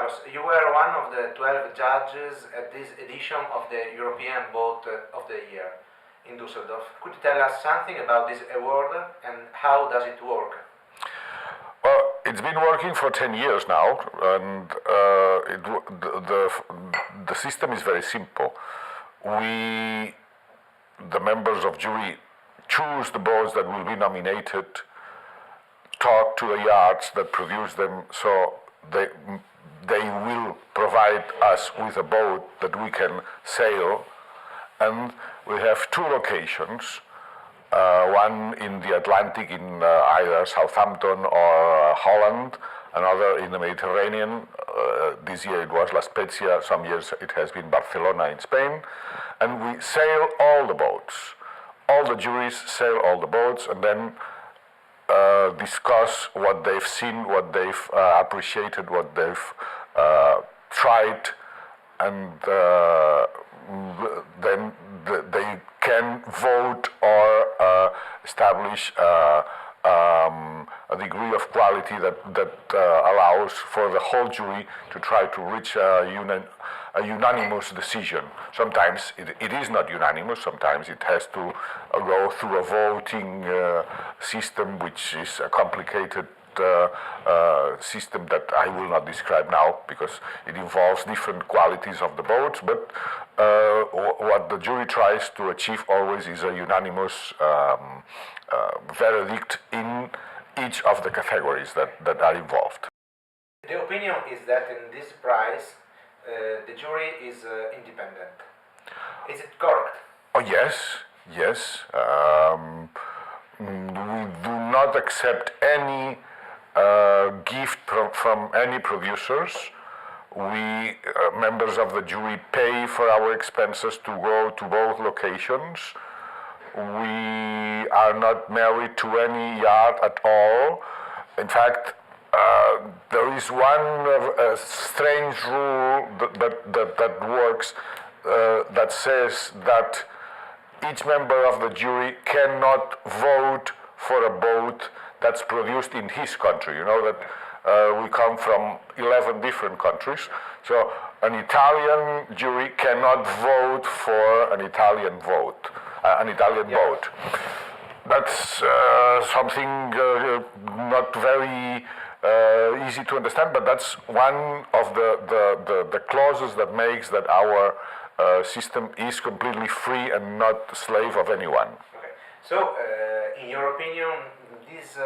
Carlos, you were one of the 12 judges at this edition of the European Boat of the Year in Düsseldorf. Could you tell us something about this award and how does it work? Well, it's been working for 10 years now, and the system is very simple. We, the members of jury, choose the boats that will be nominated, talk to the yachts that produce them, so they will provide us with a boat that we can sail, and we have two locations, one in the Atlantic in either Southampton or Holland, another in the Mediterranean. This year it was La Spezia, some years it has been Barcelona in Spain, and we sail all the boats. All the juries sail all the boats and then discuss what they've seen, what they've appreciated, what they've tried, and then they can vote or establish a degree of quality that allows for the whole jury to try to reach a unanimous decision. Sometimes it is not unanimous, sometimes it has to go through a voting system, which is a complicated system that I will not describe now because it involves different qualities of the boats, but what the jury tries to achieve always is a unanimous verdict in each of the categories that are involved. The opinion is that in this prize the jury is independent. Is it correct? Oh yes. We do not accept any gift from any producers. We, members of the jury, pay for our expenses to go to both locations. We are not married to any yacht at all. In fact, there is one strange rule that works that says that each member of the jury cannot vote for a boat that's produced in his country. You know that we come from 11 different countries, so an Italian jury cannot vote for an Italian boat. That's something not very easy to understand, but that's one of the clauses that makes that our system is completely free and not the slave of anyone. Okay. So, in your opinion, this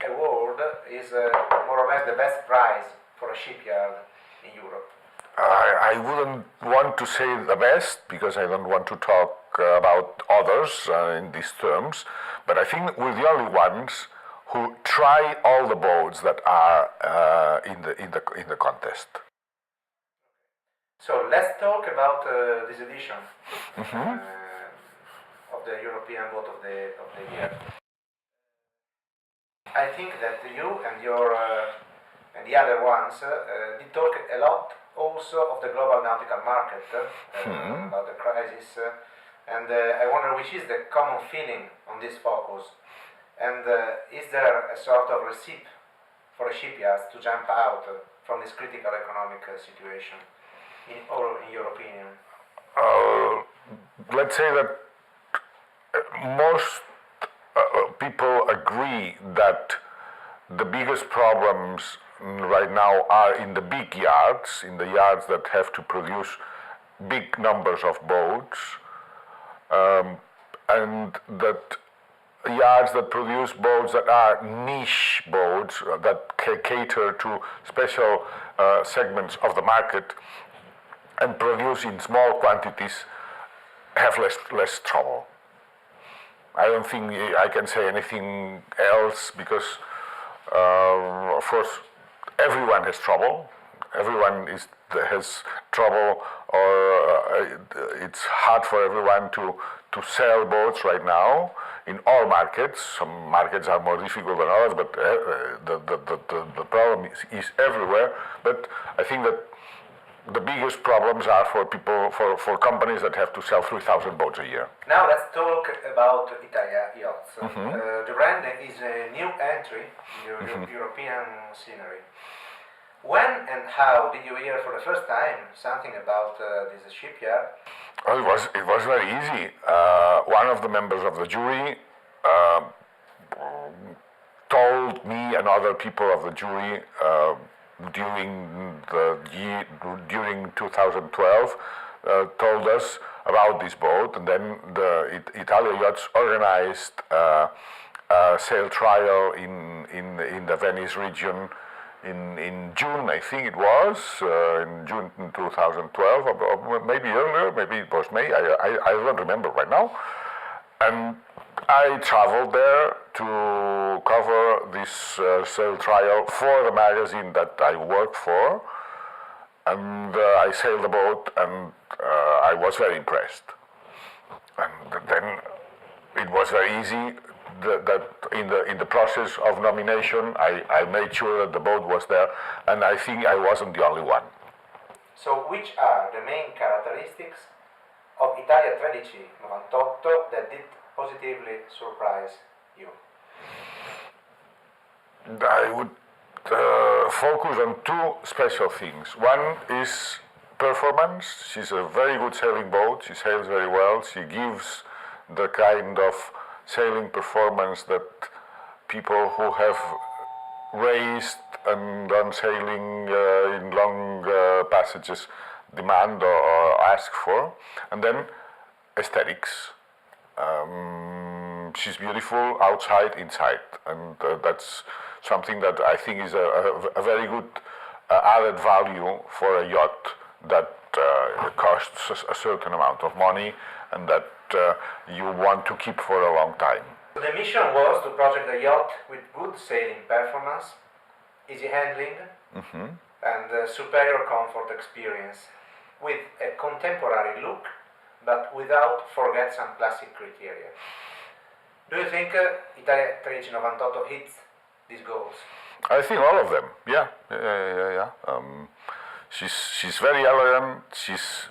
award is more or less the best prize for a shipyard in Europe? I wouldn't want to say the best because I don't want to talk about others in these terms, but I think we're the only ones who try all the boats that are in the contest. So let's talk about this edition of the European Boat of the Year. I think that you and your and the other ones did talk a lot also of the global nautical market, about the crisis, and I wonder which is the common feeling on this focus, and is there a sort of recipe for a shipyard to jump out from this critical economic situation, in your opinion? Let's say that most people agree that the biggest problems right now are in the big yards, in the yards that have to produce big numbers of boats, and that yards that produce boats that are niche boats that cater to special segments of the market and produce in small quantities have less trouble. I don't think I can say anything else because, of course, everyone has trouble. Everyone has trouble, or it's hard for everyone to sell boats right now in all markets. Some markets are more difficult than others, but the problem is everywhere. But I think that the biggest problems are for people, for companies that have to sell 3,000 boats a year. Now let's talk about Italia Yachts. The brand is a new entry in the European scenery. When and how did you hear for the first time something about this shipyard? Well, it was very easy. One of the members of the jury told me and other people of the jury during 2012 told us about this boat, and then the Italia Yachts organized a sail trial in the Venice region in June, I think it was, in June 2012, or maybe earlier, maybe it was May, I don't remember right now. And I traveled there to cover this sail trial for the magazine that I worked for, and I sailed the boat, and I was very impressed. And then it was very easy that in the process of nomination, I made sure that the boat was there, and I think I wasn't the only one. So, which are the main characteristics of Italia 1398 that did positively surprise you? I would focus on two special things. One is performance. She's a very good sailing boat. She sails very well. She gives the kind of sailing performance that people who have raced and done sailing in long passages demand or ask for. And then aesthetics. She's beautiful outside, inside, and that's something that I think is a very good added value for a yacht that costs a certain amount of money and that you want to keep for a long time. The mission was to project a yacht with good sailing performance, easy handling, and superior comfort experience, with a contemporary look, but without forget some classic criteria. Do you think Italia 1398 hits these goals? I think all of them. Yeah. She's very elegant. She's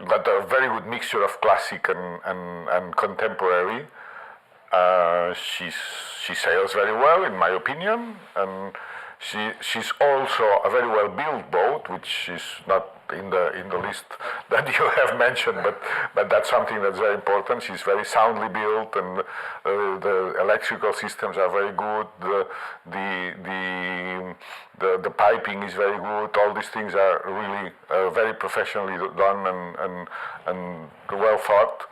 got a very good mixture of classic and contemporary. She sails very well, in my opinion, and she's also a very well built boat, which is not in the list that you have mentioned, but that's something that's very important. She's very soundly built, and the electrical systems are very good. The piping is very good. All these things are really very professionally done and well thought.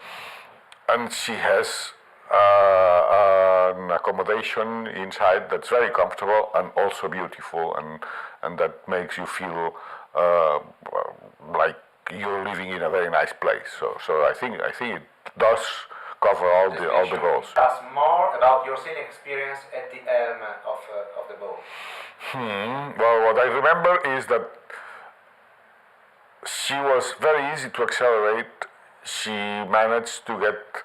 And she has an accommodation inside that's very comfortable and also beautiful, and that makes you feel like you're living in a very nice place. So I think it does cover all the goals. Tell us more about your sailing experience at the helm of the boat. Well, what I remember is that she was very easy to accelerate. She managed to get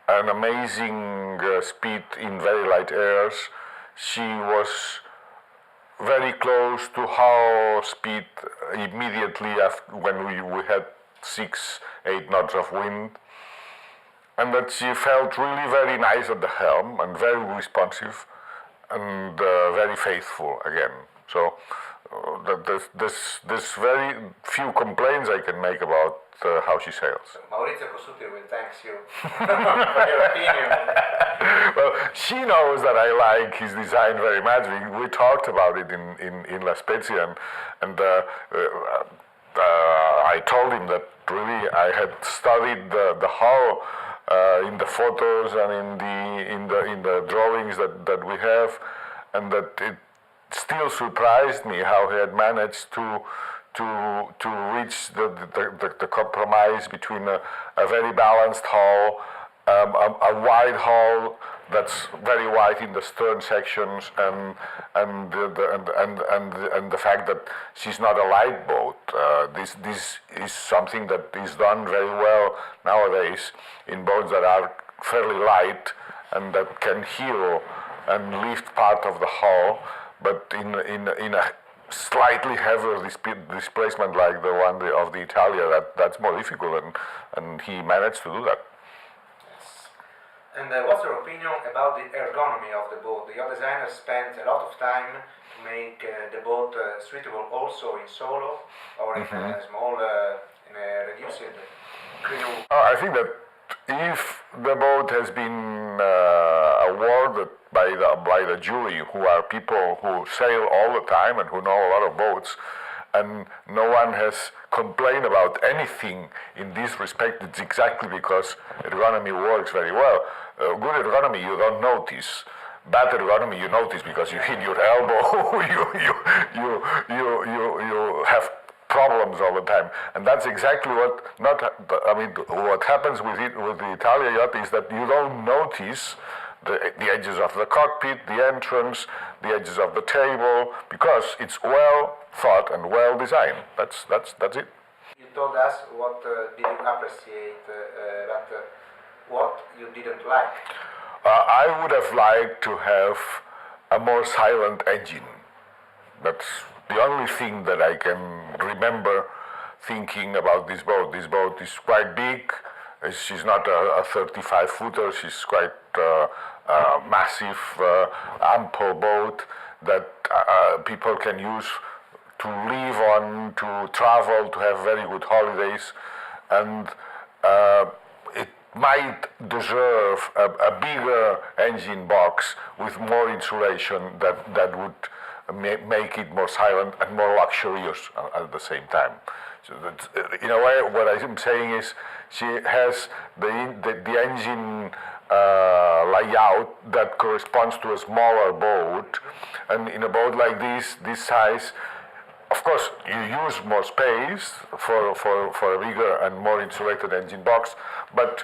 an amazing speed in very light airs. She was very close to hull speed immediately after when we had 6-8 knots of wind, and that she felt really very nice at the helm and very responsive and very faithful again. So there's very few complaints I can make about how she sails. Maurizio Cossuti will thank you for your opinion. Well, she knows that I like his design very much. We talked about it in La Spezia, and I told him that really I had studied the hull in the photos and in the drawings that we have, and that it still surprised me how he had managed to reach the compromise between a very balanced hull, a wide hull that's very wide in the stern sections, and the fact that she's not a light boat. This is something that is done very well nowadays in boats that are fairly light and that can heel and lift part of the hull, but in a slightly heavier displacement like the one of the Italia, that's more difficult, and he managed to do that. Yes. And what's your opinion about the ergonomy of the boat? Your designer spent a lot of time to make the boat suitable also in solo or in a small, in a reduced crew. I think that if the boat has been awarded by the jury, who are people who sail all the time and who know a lot of boats, and no one has complained about anything in this respect, it's exactly because ergonomy works very well. Good ergonomy you don't notice. Bad ergonomy you notice because you hit your elbow, you have problems all the time, and that's exactly what what happens with the Italia yacht is that you don't notice the edges of the cockpit, the entrance, the edges of the table, because it's well thought and well designed. That's it. You told us what did you appreciate, but what you didn't like. I would have liked to have a more silent engine. That's the only thing that I can remember thinking about this boat. This boat is quite big. She's not a 35-footer. She's quite a massive, ample boat that people can use to live on, to travel, to have very good holidays. And it might deserve a bigger engine box with more insulation that would make it more silent and more luxurious at the same time. So that, in a way, what I'm saying is she has the engine layout that corresponds to a smaller boat, and in a boat like this size, of course, you use more space for a bigger and more insulated engine box, but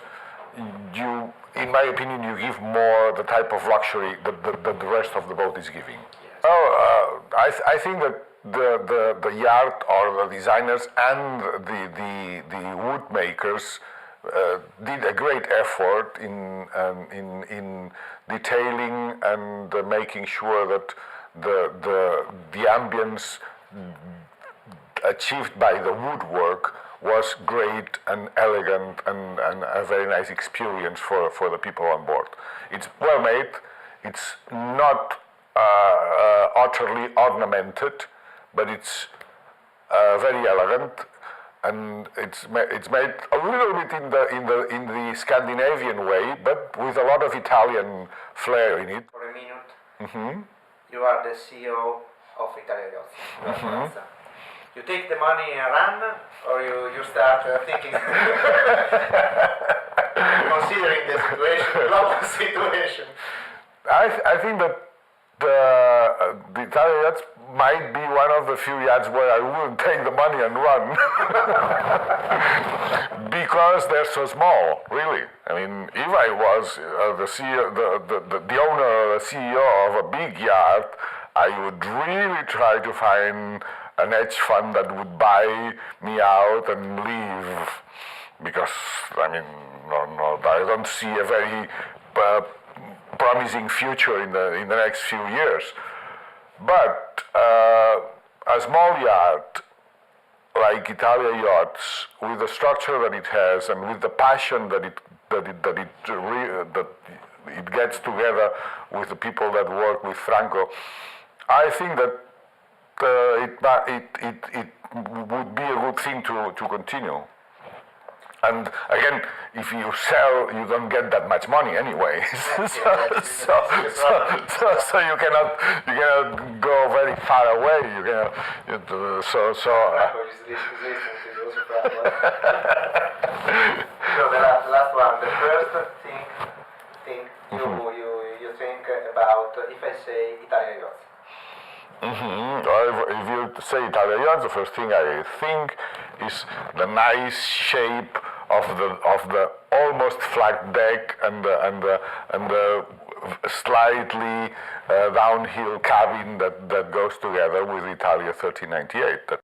you, in my opinion, you give more the type of luxury that the rest of the boat is giving. Well, I think that the yacht or the designers and the wood makers did a great effort in detailing and making sure that the ambience achieved by the woodwork was great and elegant and a very nice experience for the people on board. It's well made. It's not utterly ornamented, but it's very elegant, and it's made a little bit in the Scandinavian way, but with a lot of Italian flair in it. For a minute, you are the CEO of Italia Yachts. You take the money and run, or you start thinking, considering the situation, global situation. I think that the Italia Yachts might be one of the few yachts where I wouldn't take the money and run. Because they're so small, really. I mean, if I was the CEO, the owner or the CEO of a big yacht, I would really try to find an hedge fund that would buy me out and leave. Because, I mean, I don't see a very promising future in the next few years. But a small yacht like Italia Yachts, with the structure that it has and with the passion that it gets together with the people that work with Franco, I think that it would be a good thing to continue. And again, if you sell, you don't get that much money anyway. So you cannot go very far away. You cannot. So the last one, the first thing you think about if I say Italia Yachts. If you say Italia Yachts, the first thing I think is the nice shape of the almost flat deck and the slightly downhill cabin that goes together with Italia 1398.